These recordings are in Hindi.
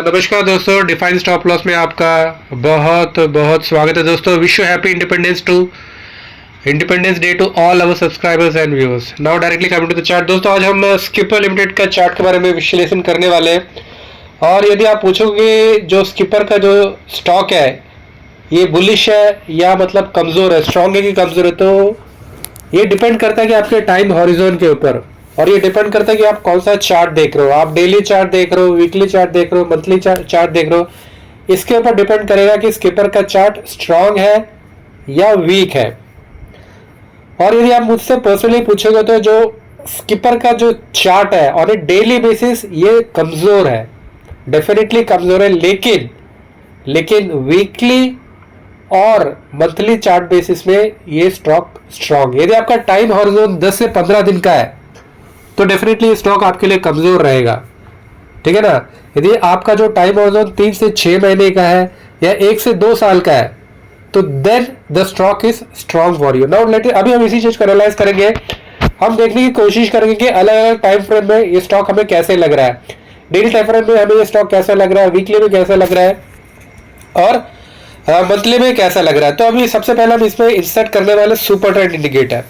नमस्कार दोस्तों, डिफाइन स्टॉप लॉस में आपका बहुत बहुत स्वागत है दोस्तों। Wish you happy Independence Day to all our subscribers and viewers. Now directly coming to the chart दोस्तों, आज हम स्किपर लिमिटेड का चार्ट के बारे में विश्लेषण करने वाले हैं। और यदि आप पूछोगे जो स्किपर का जो स्टॉक है ये बुलिश है या मतलब कमज़ोर है, स्ट्रॉन्ग है कि कमज़ोर है, तो ये डिपेंड करता है कि आपके टाइम हॉरिजॉन के ऊपर, और ये डिपेंड करता है कि आप कौन सा चार्ट देख रहे हो। आप डेली चार्ट देख रहे हो, वीकली चार्ट देख रहे हो, मंथली चार्ट देख रहे हो, इसके ऊपर डिपेंड करेगा कि स्किपर का चार्ट स्ट्रांग है या वीक है। और यदि आप मुझसे पर्सनली पूछोगे तो जो स्किपर का जो चार्ट है ऑन ए डेली बेसिस ये कमजोर है, डेफिनेटली कमजोर है, लेकिन वीकली और मंथली चार्ट बेसिस में ये स्टॉक स्ट्रांग। यदि आपका टाइम हॉरिजॉन 10 से 15 दिन का है तो डेफिनेटली स्टॉक आपके लिए कमजोर रहेगा, ठीक है ना। यदि आपका जो टाइम हॉरिजॉन 3 से 6 महीने का है या 1 से 2 साल का है तो then the stock is strong for you. Now let अभी हम इसी चीज को एनालाइज करेंगे। हम देखने की कोशिश करेंगे कि अलग अलग टाइम फ्रेम में ये स्टॉक हमें कैसे लग रहा है। डेली टाइम फ्रेम में हमें ये स्टॉक कैसा लग रहा है, वीकली में कैसा लग रहा है और मंथली में कैसा लग रहा है। तो अभी सबसे पहले हम इसमें इंसर्ट करने वाले सुपर ट्रेंड इंडिकेटर।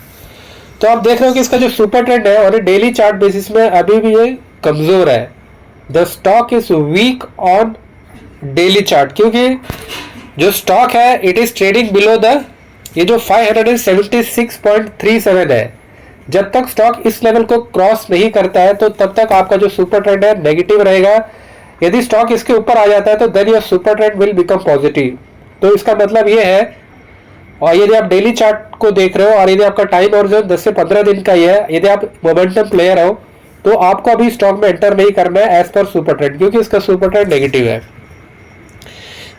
तो आप देख रहे हो कि इसका जो सुपर ट्रेंड है और डेली चार्ट बेसिस में अभी भी ये कमजोर है। The stock is weak on daily chart, क्योंकि जो स्टॉक है it is trading below the ये जो 576.37 है। जब तक स्टॉक इस लेवल को क्रॉस नहीं करता है तो तब तक आपका जो सुपर ट्रेंड है नेगेटिव रहेगा। यदि स्टॉक इसके ऊपर आ जाता है तो then your super trend will become positive. तो इसका मतलब ये है, और यदि आप डेली चार्ट को देख रहे हो और यदि आपका टाइम हॉरिजॉन 10 से 15 दिन का ही है, यदि आप मोमेंटम प्लेयर हो तो आपको अभी स्टॉक में एंटर नहीं करना है एज पर सुपर ट्रेंड, क्योंकि इसका सुपर ट्रेंड नेगेटिव है।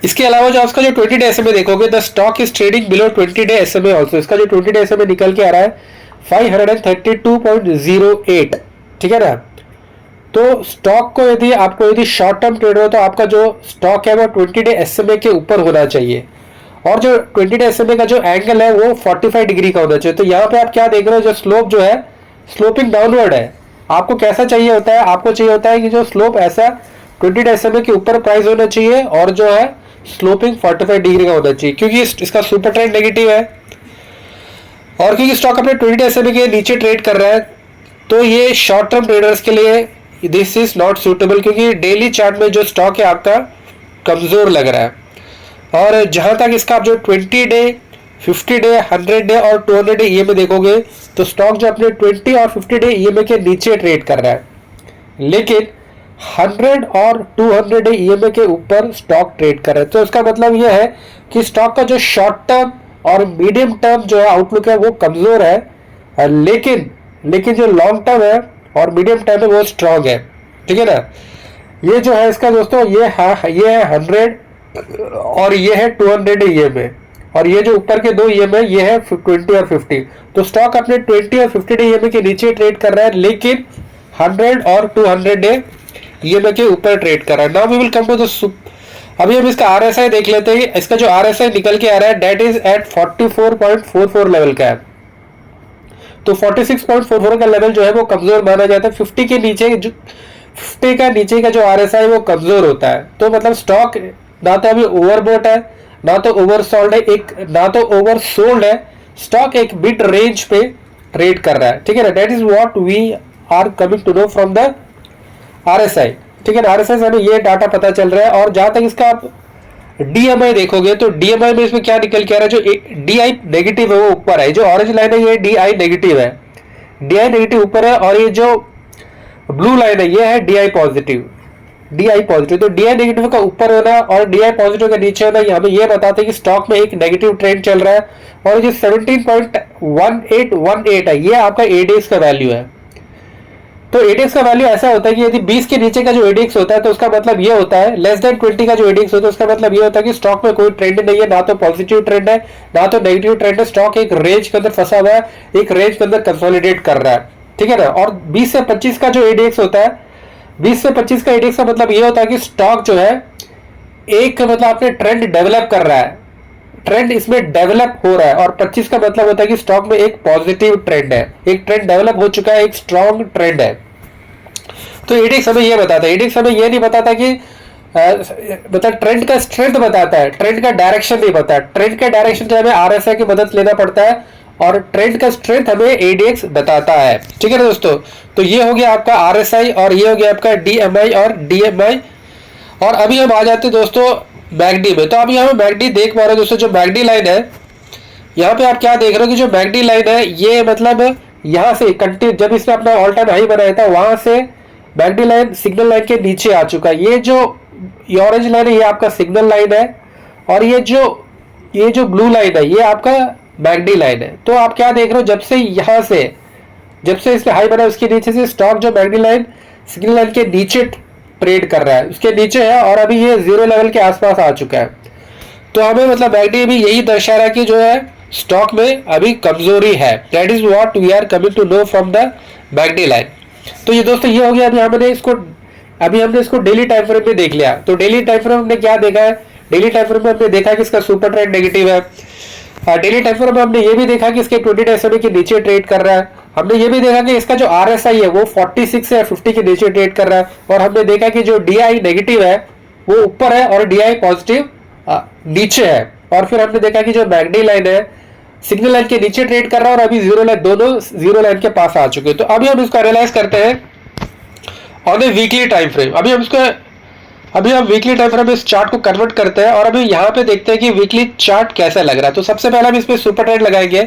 इसके अलावा जो आपका जो 20 डे एसएमए देखोगे, the stock is trading below 20 day SMA also. इसका जो 20 डे एसएमए निकल के आ रहा है 532.08, ठीक है ना। तो स्टॉक को यदि आपको शॉर्ट टर्म ट्रेड हो तो आपका जो स्टॉक है वो 20 डे एसएमए के ऊपर होना चाहिए, और जो 20 डे एसएमए का जो एंगल है वो 45 डिग्री का होना चाहिए। तो यहाँ पे आप क्या देख रहे हो, जो स्लोप जो है स्लोपिंग डाउनवर्ड है। आपको कैसा चाहिए होता है, आपको चाहिए होता है कि जो स्लोप ऐसा 20 डे एसएमए के ऊपर प्राइस होना चाहिए और जो है स्लोपिंग 45 डिग्री का होना चाहिए, क्योंकि इसका सुपर ट्रेंड नेगेटिव है और क्योंकि स्टॉक अपने 20 डे एसएमए के नीचे ट्रेड कर रहा है। तो ये शॉर्ट टर्म ट्रेडर्स के लिए दिस इज नॉट सूटेबल, क्योंकि डेली चार्ट में जो स्टॉक है आपका कमजोर लग रहा है। और जहां तक इसका आप जो 20 डे 50 डे 100 डे और 200 डे ईएमए देखोगे तो स्टॉक जो अपने 20 और 50 डे ईएमए के नीचे ट्रेड कर रहा है, लेकिन 100 और 200 डे ईएमए के ऊपर स्टॉक ट्रेड कर रहा है। तो इसका मतलब यह है कि स्टॉक का जो शॉर्ट टर्म और मीडियम टर्म जो है आउटलुक है वो कमजोर है, लेकिन जो लॉन्ग टर्म है और मीडियम टर्म है वो स्ट्रांग है, ठीक है ना। ये जो है इसका दोस्तों ये है 100 और ये है 200 ईएमए, और ये जो ऊपर के दो ईएमए ये है 20 और 50। तो स्टॉक अपने 20 और 50 डे ईएमए के नीचे ट्रेड कर रहा है, लेकिन 100 और 200 डे ईएमए के ऊपर ट्रेड कर रहा है। Now we will come to the अभी हम इसका आरएसआई देख लेते हैं। इसका जो आरएसआई निकल के आ रहा है दैट इज एट 44.44 लेवल का है। तो 46.44 का लेवल जो है वो कमजोर माना जाता है। 50 के नीचे जो 50 का नीचे का जो आरएसआई वो कमजोर होता है। तो मतलब स्टॉक ना तो अभी ओवरबोट है, ना तो ओवरसोल्ड है, ना तो ओवरसोल्ड है। स्टॉक एक मिड रेंज पे ट्रेड कर रहा है, ठीक है ना। That is what we are coming to know from the RSI, ठीक है ना। आरएसआई से हमें ये डाटा पता चल रहा है। और जहां तक इसका आप डीएमआई देखोगे तो डीएमआई में इसमें क्या निकल के आ रहा है, जो डीआई नेगेटिव है वो ऊपर है। जो ऑरेंज लाइन है ये डीआई नेगेटिव है, डीआई नेगेटिव ऊपर है, और ये जो ब्लू लाइन है ये है डीआई पॉजिटिव। तो डीआई नेगेटिव का ऊपर होना और डीआई पॉजिटिव का नीचे होना हमें ये बताते हैं कि स्टॉक में एक नेगेटिव ट्रेंड चल रहा है। और जो 17.1818 है ये आपका एडीएक्स का वैल्यू है। तो एडीएक्स का वैल्यू ऐसा होता है कि यदि 20 के नीचे का जो एडीएक्स होता है तो उसका मतलब ये होता है, लेस देन 20 का जो एडीएक्स होता है उसका मतलब ये होता है कि स्टॉक में कोई ट्रेंड नहीं है, ना तो पॉजिटिव ट्रेंड है ना तो नेगेटिव ट्रेंड है। स्टॉक एक रेंज के अंदर फंसा हुआ है, एक रेंज के अंदर कंसोलिडेट कर रहा है, ठीक है ना। और 20 से 25 का जो एडीएक्स होता है, 20 से 25 का एडीएक्स का मतलब ये होता है कि स्टॉक जो है एक मतलब अपने ट्रेंड डेवलप कर रहा है, ट्रेंड इसमें डेवलप हो रहा है। और 25 का मतलब होता है कि स्टॉक में एक पॉजिटिव ट्रेंड है, एक ट्रेंड डेवलप हो चुका है, एक स्ट्रॉन्ग ट्रेंड है। तो एडीएक्स हमें ये बताता है। एडीएक्स हमें ये नहीं बताता कि मतलब ट्रेंड का स्ट्रेंथ बताता है, ट्रेंड का डायरेक्शन नहीं बताता। ट्रेंड का डायरेक्शन के हमें आरएसआई की मदद लेना पड़ता है और ट्रेंड का स्ट्रेंथ हमें एडीएक्स बताता है। ठीक है ना दोस्तों, तो ये हो गया आपका आरएसआई और ये हो गया आपका डीएमआई और डीएमआई। और अभी हम आ जाते हैं दोस्तों मैकडी में। तो अभी हम मैकडी देख पा रहे हैं दोस्तों, जो मैकडी लाइन है यहाँ पे आप क्या देख रहे हो कि जो मैकडी लाइन है ये मतलब यहाँ से कंटिन्यू, जब इसने अपना ऑल टाइम हाई बनाया था वहां से मैकडी लाइन सिग्नल लाइन के नीचे आ चुका है। ये ऑरेंज लाइन है ये आपका सिग्नल लाइन है और ये जो ब्लू लाइन है ये आपका मैकडी लाइन है। तो आप क्या देख रहे हो, जब से इसके हाई बना उसके नीचे से स्टॉक जो मैकडी लाइन सिग्नल लाइन के नीचे ट्रेड कर रहा है, उसके नीचे है और अभी ये जीरो लेवल के आसपास आ चुका है। तो हमें मतलब मैकडी भी यही दर्शा रहा है कि जो है स्टॉक में अभी कमजोरी है। That is what we are coming to know from the MACD line. तो ये दोस्तों ये हो गया। अभी हमने इसको डेली टाइम फ्रेम में देख लिया। तो डेली टाइम फ्रेम हमने क्या देखा है, डेली टाइम फ्रेम में हमने देखा कि इसका सुपर ट्रेंड नेगेटिव है। डेली टाइम फ्रेम में हमने ये भी देखा कि इसके 20 डे एसएमए के नीचे ट्रेड कर रहा है। हमने ये भी देखा कि इसका जो आरएसआई है वो 46 या 50 के नीचे ट्रेड कर रहा है। और हमने देखा कि जो डीआई नेगेटिव है वो ऊपर है और डीआई पॉजिटिव नीचे है। और फिर हमने देखा कि जो मैकडी लाइन है सिग्नल लाइन के नीचे ट्रेड कर रहा है और अभी जीरो लाइन, दोनों जीरो लाइन के पास आ चुके हैं। तो अभी हम इसको एनालाइज करते हैं on a weekly time frame. अभी हम वीकली टाइम फ्रेम इस चार्ट को कन्वर्ट करते हैं और अभी यहाँ पे देखते हैं कि वीकली चार्ट कैसा लग रहा है। तो सबसे पहले हम इस पे सुपर ट्रेंड लगाएंगे।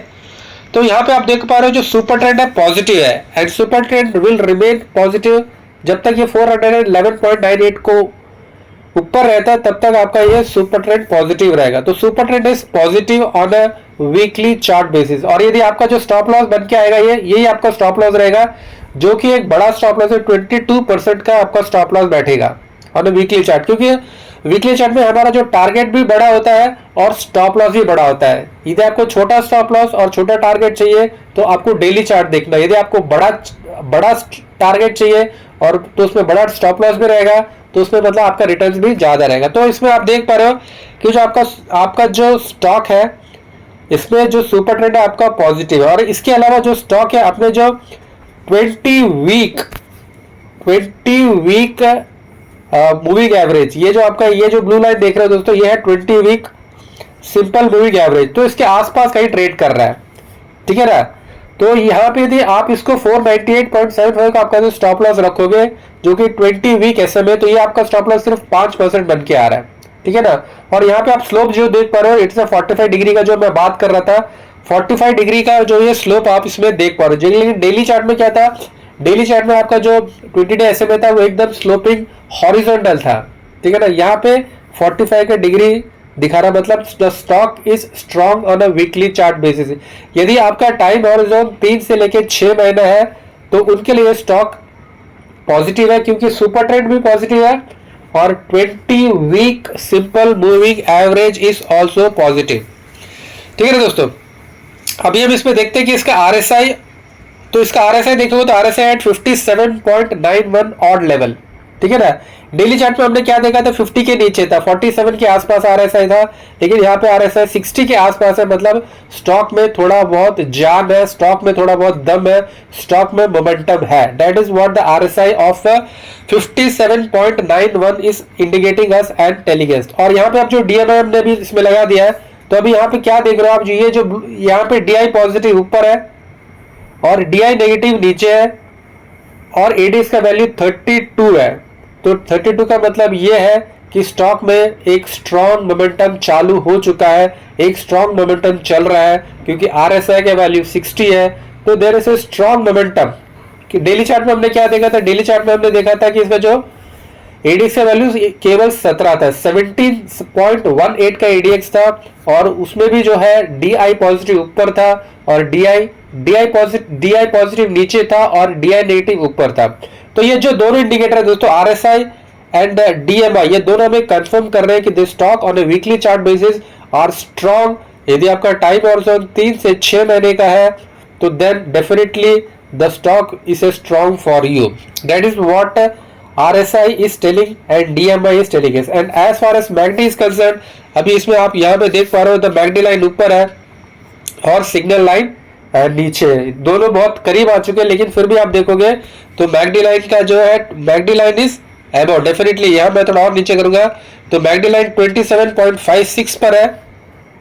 तो यहाँ पे आप देख पा रहे हो जो सुपर ट्रेंड है पॉजिटिव है and super trend will remain positive जब तक ये 411.98 को ऊपर रहता है, तब तक आपका ये सुपर ट्रेंड पॉजिटिव रहेगा। तो super trend is positive on a weekly chart basis. और यदि आपका जो स्टॉप लॉस बन के आएगा यही आपका स्टॉप लॉस रहेगा, जो कि एक बड़ा स्टॉप लॉस है। 22% का आपका स्टॉप लॉस बैठेगा ऑन अ वीकली चार्ट, क्योंकि वीकली चार्ट में हमारा जो टारगेट भी बड़ा होता है और स्टॉप लॉस भी बड़ा होता है। यदि आपको छोटा स्टॉप लॉस और छोटा टारगेट चाहिए तो आपको डेली चार्ट देखना। यदि आपको बड़ा टारगेट चाहिए और तो उसमें बड़ा स्टॉप लॉस भी रहेगा तो उसमें मतलब आपका रिटर्न भी ज्यादा रहेगा। तो इसमें आप देख पा रहे हो कि जो आपका जो स्टॉक है इसमें जो सुपर ट्रेंड है आपका पॉजिटिव है। और इसके अलावा जो स्टॉक है अपने जो 20 वीक मूविंग एवरेज, ये जो ब्लू लाइन देख रहे हो दोस्तों ये है 20 वीक सिंपल मूविंग एवरेज। तो इसके आसपास कहीं ट्रेड कर रहा है, ठीक है ना। तो यहाँ पे यदि आप इसको 498.75 का आपका जो स्टॉप लॉस रखोगे जो कि 20 वीक एसएमए, तो ये आपका स्टॉप लॉस सिर्फ 5% बन के आ रहा है, ठीक है ना। और यहाँ पे आप स्लोप जो देख पा रहे हो इट्स 45 डिग्री का, जो मैं बात कर रहा था 45 डिग्री का जो ये स्लोप आप इसमें देख पा रहे हो। लेकिन डेली चार्ट में क्या था, डेली चार्ट में आपका जो 20 डे एसएमए था वो एकदम स्लोपिंग हॉरिजॉन्टल था, ठीक है ना। यहाँ पे 45 का डिग्री दिखा रहा, मतलब the stock is strong on a weekly chart basis. यदि आपका टाइम हॉरिजॉन 3 से लेके 6 महीना है तो उनके लिए स्टॉक पॉजिटिव है, क्योंकि सुपर ट्रेंड भी पॉजिटिव है और 20 week simple moving average is also positive, ठीक है ना दोस्तों। अभी हम इसमें देखते हैं कि इसका आरएसआई, तो इसका आरएसआई देखोगे तो आरएसआई एट 57.91 ऑड लेवल, ठीक है ना। डेली चार्ट में हमने क्या देखा था, 50 के नीचे था, 47 के आसपास आरएसआई था, लेकिन यहाँ पे आरएसआई 60 के आसपास है। मतलब स्टॉक में थोड़ा बहुत जान है, स्टॉक में थोड़ा बहुत दम है, स्टॉक में मोमेंटम है। That is what the RSI of 57.91 is indicating us and telling us. और यहाँ पे आप जो डीएमआई हमने भी इसमें लगा दिया है, तो अभी यहाँ पे क्या देख रहे हो आप, ये जो यहाँ पे डीआई पॉजिटिव ऊपर है और डीआई नेगेटिव नीचे है और एडीएस का वैल्यू 32 है। तो 32 का मतलब ये है कि स्टॉक में एक स्ट्रॉन्ग मोमेंटम चालू हो चुका है, एक स्ट्रॉन्ग मोमेंटम चल रहा है, क्योंकि आरएसआई का वैल्यू 60 है। तो there is a strong momentum. कि डेली चार्ट में हमने क्या देखा था, डेली चार्ट में हमने देखा था कि इसका जो एडीएक्स का वैल्यू केवल 17 था, 17.18 का एडीएक्स था और उसमें भी जो है डीआई पॉजिटिव ऊपर था और डीआई पॉजिटिव नीचे था और डीआई नेगेटिव ऊपर था। तो ये जो दोनों इंडिकेटर है दोस्तों, आरएसआई एंड डीएमआई, ये दोनों हमें कंफर्म कर रहे हैं कि this stock on a weekly chart basis are strong. यदि आपका टाइम हॉरिजॉन 3 से 6 महीने का है तो then definitely the stock is a strong for you. That is what RSI is telling and DMI is telling us. And as far as MACD is concerned, अभी इसमें आप यहाँ पे देख पा रहे हो तो MACD लाइन ऊपर है और सिग्नल लाइन नीचे है, दोनों बहुत करीब आ चुके हैं। लेकिन फिर भी आप देखोगे तो MACD लाइन का जो है, MACD लाइन इज एबो डेफिनेटली यहाँ मैं थोड़ा और नीचे करूंगा तो मैकडी लाइन 27.56 पर है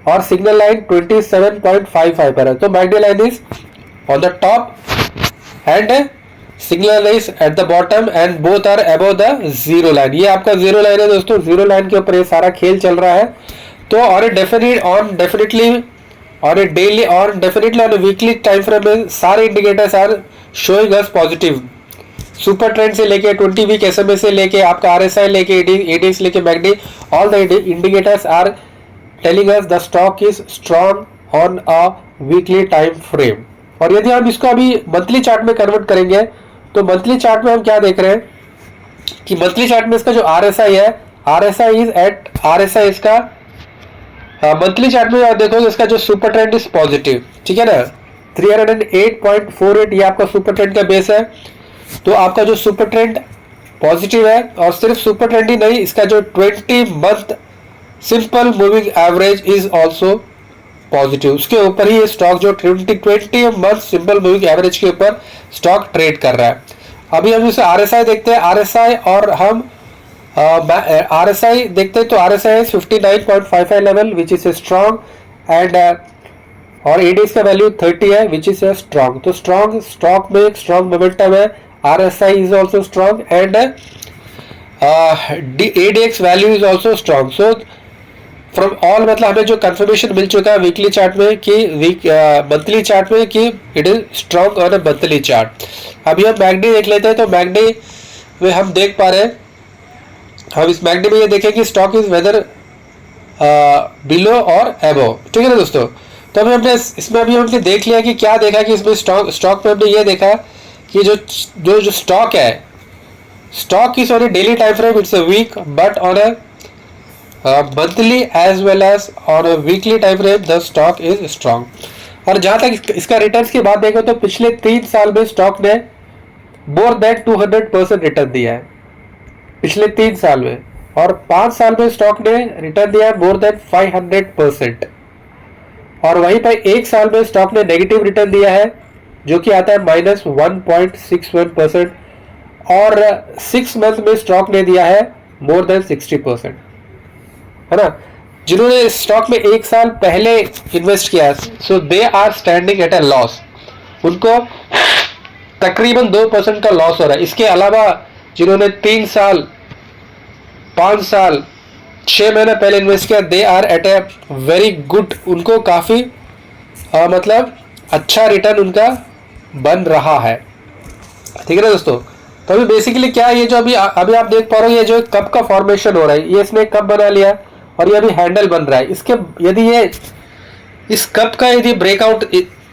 और सिग्नल लाइन 27.55 पर है। तो MACD line is on the top and signal is at the bottom and both are above the zero line. ये आपका जीरो लाइन है दोस्तों, जीरो लाइन के ऊपर ये सारा खेल चल रहा है। तो और डेफिनेटली और डेली और definitely on weekly time frame में सारे indicators are showing us positive. Super trend से लेके 20 वीक एसएमए से लेके आपका आरएसआई लेके एडीएक्स लेके MACD, all the indicators are telling us the stock is strong on a weekly time frame. और यदि हम इसको अभी मंथली चार्ट में कन्वर्ट करेंगे तो मंथली चार्ट में हम क्या देख रहे हैं कि मंथली चार्ट में इसका जो आरएसआई है, आरएसआई इसका मंथली चार्ट में आप देखोगे इसका जो सुपर ट्रेंड इज पॉजिटिव, ठीक है ना। 308.48 ये आपका सुपर ट्रेंड का बेस है। तो आपका जो सुपर ट्रेंड पॉजिटिव है और सिर्फ सुपर ट्रेंड ही नहीं, इसका जो 20 month simple moving average is also positive. उसके ऊपर ही ये स्टॉक जो 20 मंथ सिंपल मूविंग एवरेज के ऊपर स्टॉक ट्रेड कर रहा है। अभी हम इसे आरएसआई देखते हैं, आरएसआई और हम आरएसआई देखते हैं तो RSI is 59.55 level which is a strong and और एडीएक्स का वैल्यू 30 है विच इज ए स्ट्रॉन्ग। तो स्ट्रॉन्ग स्टॉक में एक स्ट्रॉन्ग मोमेंटम है, RSI is also strong and ADX value is also strong. So from all मतलब हमें जो कंफर्मेशन मिल चुका है वीकली चार्ट में कि मंथली चार्ट में कि it is strong on a monthly chart. अभी हम मैकडी देख लेते हैं। तो मैकडी में हम देख पा रहे हैं, हम इस मैकडी में ये देखें कि स्टॉक इज वेदर बिलो और एबो, ठीक है ना दोस्तों। तो अभी हमने इसमें अभी हमने देख लिया कि क्या देखा कि इसमें स्टॉक में हमने ये देखा कि जो स्टॉक है, stock is on a daily time frame it's a weak but on a monthly as well as on a weekly time frame the stock is strong. और जहां तक इसका रिटर्न्स की बात देखो तो पिछले 3 साल में स्टॉक ने मोर देन 200% रिटर्न दिया है पिछले 3 साल में, और 5 साल में स्टॉक ने रिटर्न दिया है मोर देन 500%। और वहीं पर 1 साल में स्टॉक ने नेगेटिव रिटर्न दिया है जो कि आता है -1.61%, और 6 मंथ में स्टॉक ने दिया है मोर देन 60%, है ना। जिन्होंने स्टॉक में 1 साल पहले इन्वेस्ट किया so they are standing at a loss, उनको तकरीबन 2% का लॉस हो रहा है। इसके अलावा जिन्होंने 3 साल 5 साल 6 महीने पहले इन्वेस्ट किया they are at a very good, उनको काफ़ी मतलब अच्छा रिटर्न उनका बन रहा है, ठीक है ना दोस्तों। तो अभी बेसिकली क्या है, ये जो अभी आप देख पा रहे हो ये जो कप का फॉर्मेशन हो रहा है, ये इसने कप बना लिया और ये अभी हैंडल बन रहा है। इसके यदि ये इस कप का यदि ब्रेकआउट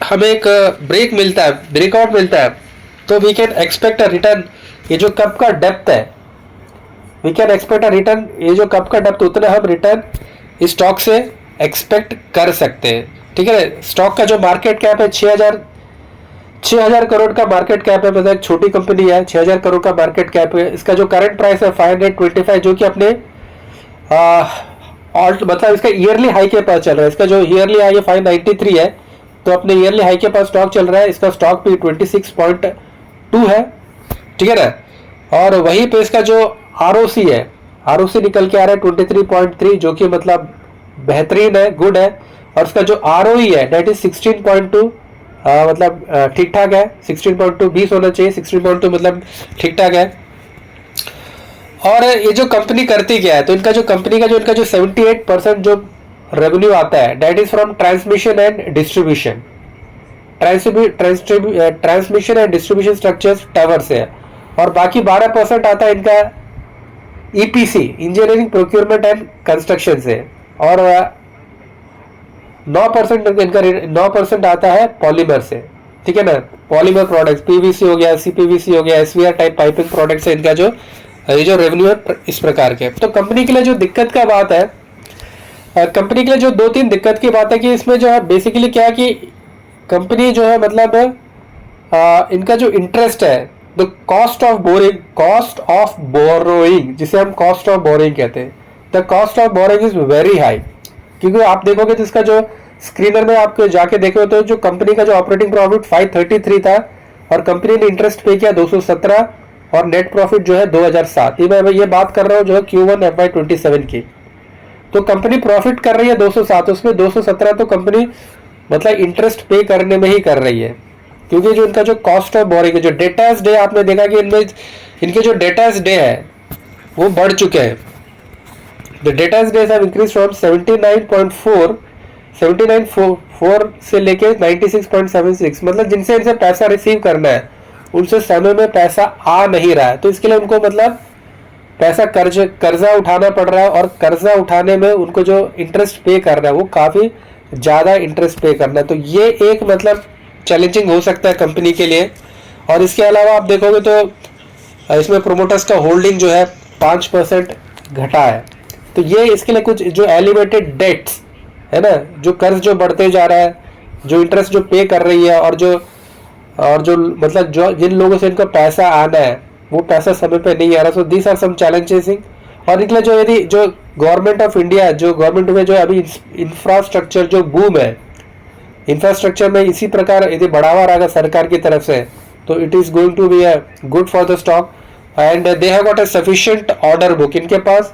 हमें एक ब्रेकआउट मिलता है तो we can expect a return. ये जो कप का डेप्थ है we can expect a return, ये जो कप का डेप्थ उतना हम रिटर्न इस स्टॉक से एक्सपेक्ट कर सकते हैं, ठीक है। स्टॉक का जो मार्केट कैप है 6000 करोड़ का मार्केट कैप है, मतलब एक छोटी कंपनी है, 6000 करोड़ का मार्केट कैप है। इसका जो करंट प्राइस है 525 जो कि अपने मतलब इसका ईयरली हाई के पास चल रहा है। इसका जो ईयरली हाई है 593 है, तो अपने ईयरली हाई के पास स्टॉक चल रहा है। इसका स्टॉक भी 26.2 है, ठीक है ना। और वहीं पे इसका जो आरओसी है, आरओसी निकल के आ रहा है 23.3 जो कि मतलब बेहतरीन है, गुड है। और इसका जो आरओई है दैट इज 16.2 मतलब ठीक ठाक है। 16.2 20 होना चाहिए, 16.2 मतलब ठीक ठाक है। और ये जो कंपनी करती क्या है, तो इनका जो कंपनी का जो इनका जो 78% जो रेवेन्यू आता है that is from transmission and distribution, transmission and distribution structures tower से है। और बाकी 12% आता है इनका EPC, engineering procurement and construction से। और 9% आता है पॉलीमर से, ठीक है ना। पॉलीमर प्रोडक्ट्स, पीवीसी हो गया, सीपीवीसी हो गया, एसवीआर टाइप पाइपिंग प्रोडक्ट्स है इनका जो ये जो रेवेन्यू है इस प्रकार के। तो कंपनी के लिए जो दिक्कत का बात है, कंपनी के लिए जो 2-3 दिक्कत की बात है कि इसमें जो है बेसिकली क्या है कि कंपनी जो है मतलब इनका जो इंटरेस्ट है, द कॉस्ट ऑफ बोरोइंग जिसे हम कॉस्ट ऑफ बोरोइंग कहते हैं, the cost of borrowing is very high. क्योंकि आप देखोगे तो इसका जो स्क्रीनर में आप जाके देखो तो जो कंपनी का जो ऑपरेटिंग प्रॉफिट 533 था और कंपनी ने इंटरेस्ट पे किया 217, और नेट प्रॉफिट जो है 2007। ये बात कर रहा हूँ जो है Q1 FY27 की। तो कंपनी प्रॉफिट कर रही है 207, उसमें 217 तो कंपनी मतलब इंटरेस्ट पे करने में ही कर रही है, क्योंकि जो इनका जो कॉस्ट ऑफ बोरिंग है, जो डेटास डे आपने देखा कि इनमें इनके जो डेटास डे है वो बढ़ चुके हैं। The datas days have increase from 79.4 से लेके 96.76, मतलब जिनसे इनसे पैसा रिसीव करना है उनसे समय में पैसा आ नहीं रहा है, तो इसके लिए उनको मतलब पैसा कर्जा उठाना पड़ रहा है, और कर्जा उठाने में उनको जो इंटरेस्ट पे करना है वो काफ़ी ज़्यादा इंटरेस्ट पे करना है। तो ये एक मतलब चैलेंजिंग हो सकता है कंपनी के लिए। और इसके अलावा आप देखोगे तो इसमें प्रोमोटर्स का होल्डिंग जो है 5% घटा है। तो ये इसके लिए कुछ जो एलिवेटेड डेट्स है ना, जो कर्ज जो बढ़ते जा रहा है, जो इंटरेस्ट जो पे कर रही है, और जो मतलब जो जिन लोगों से इनका पैसा आना है वो पैसा समय पे नहीं आ रहा। So these are some challenges. और निकले जो यदि जो गवर्नमेंट ऑफ इंडिया, जो गवर्नमेंट में जो अभी इंफ्रास्ट्रक्चर जो बूम है, इंफ्रास्ट्रक्चर में इसी प्रकार यदि बढ़ावा रहेगा सरकार की तरफ से, तो it is going to be good for the stock. And they have got a sufficient order book. इनके पास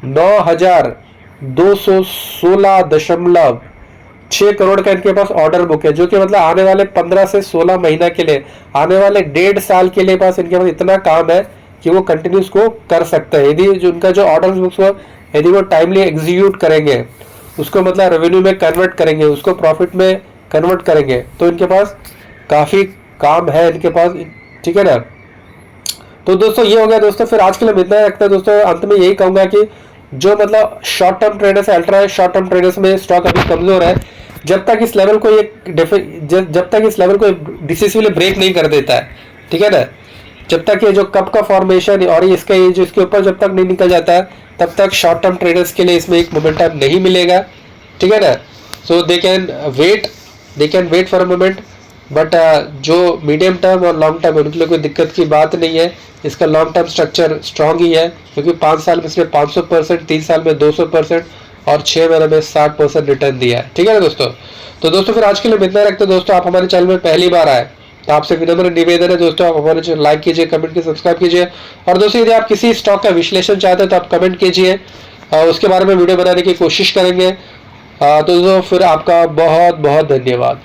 9,216.6 करोड़ का इनके पास ऑर्डर बुक है, जो कि मतलब आने वाले 15 से 16 महीना के लिए, आने वाले 1.5 साल के लिए पास इनके पास इतना काम है कि वो कंटिन्यूस को कर सकते हैं। यदि जो उनका जो ऑर्डर बुक्स हो, यदि वो टाइमली एग्जीक्यूट करेंगे, उसको मतलब रेवेन्यू में कन्वर्ट करेंगे, उसको प्रॉफिट में कन्वर्ट करेंगे, तो इनके पास काफ़ी काम है इनके पास, ठीक है ना। तो दोस्तों ये हो गया दोस्तों, फिर आज के लिए इतना रखते हैं दोस्तों। अंत में यही कहूँगा कि जो मतलब शॉर्ट टर्म ट्रेडर्स है, अल्ट्रा शॉर्ट टर्म ट्रेडर्स में स्टॉक अभी कमजोर है। जब तक इस लेवल को डिसिसिवली ब्रेक नहीं कर देता है, ठीक है ना, जब तक ये जो कप का फॉर्मेशन और इसका ये जो इसके ऊपर जब तक नहीं निकल जाता है, तब तक शॉर्ट टर्म ट्रेडर्स के लिए इसमें एक मोमेंटम नहीं मिलेगा, ठीक है ना। So they can wait for a moment, but जो मीडियम टर्म और लॉन्ग टर्म है उनके लिए कोई दिक्कत की बात नहीं है। इसका लॉन्ग टर्म स्ट्रक्चर स्ट्रांग ही है, क्योंकि 5 साल में इसने 500%, 3 साल में 200% और 6 महीने में 60% रिटर्न दिया है, ठीक है ना दोस्तों। तो दोस्तों फिर आज के लिए इतना रखते हैं दोस्तों। आप हमारे चैनल में पहली बार आए तो आपसे विनम्र निवेदन है दोस्तों, आप हमारे चैनल लाइक कीजिए, कमेंट कीजिए, सब्सक्राइब कीजिए। और दोस्तों यदि आप किसी स्टॉक का विश्लेषण चाहते हैं तो आप कमेंट कीजिए, उसके बारे में वीडियो बनाने की कोशिश करेंगे। तो दोस्तों फिर आपका बहुत बहुत धन्यवाद।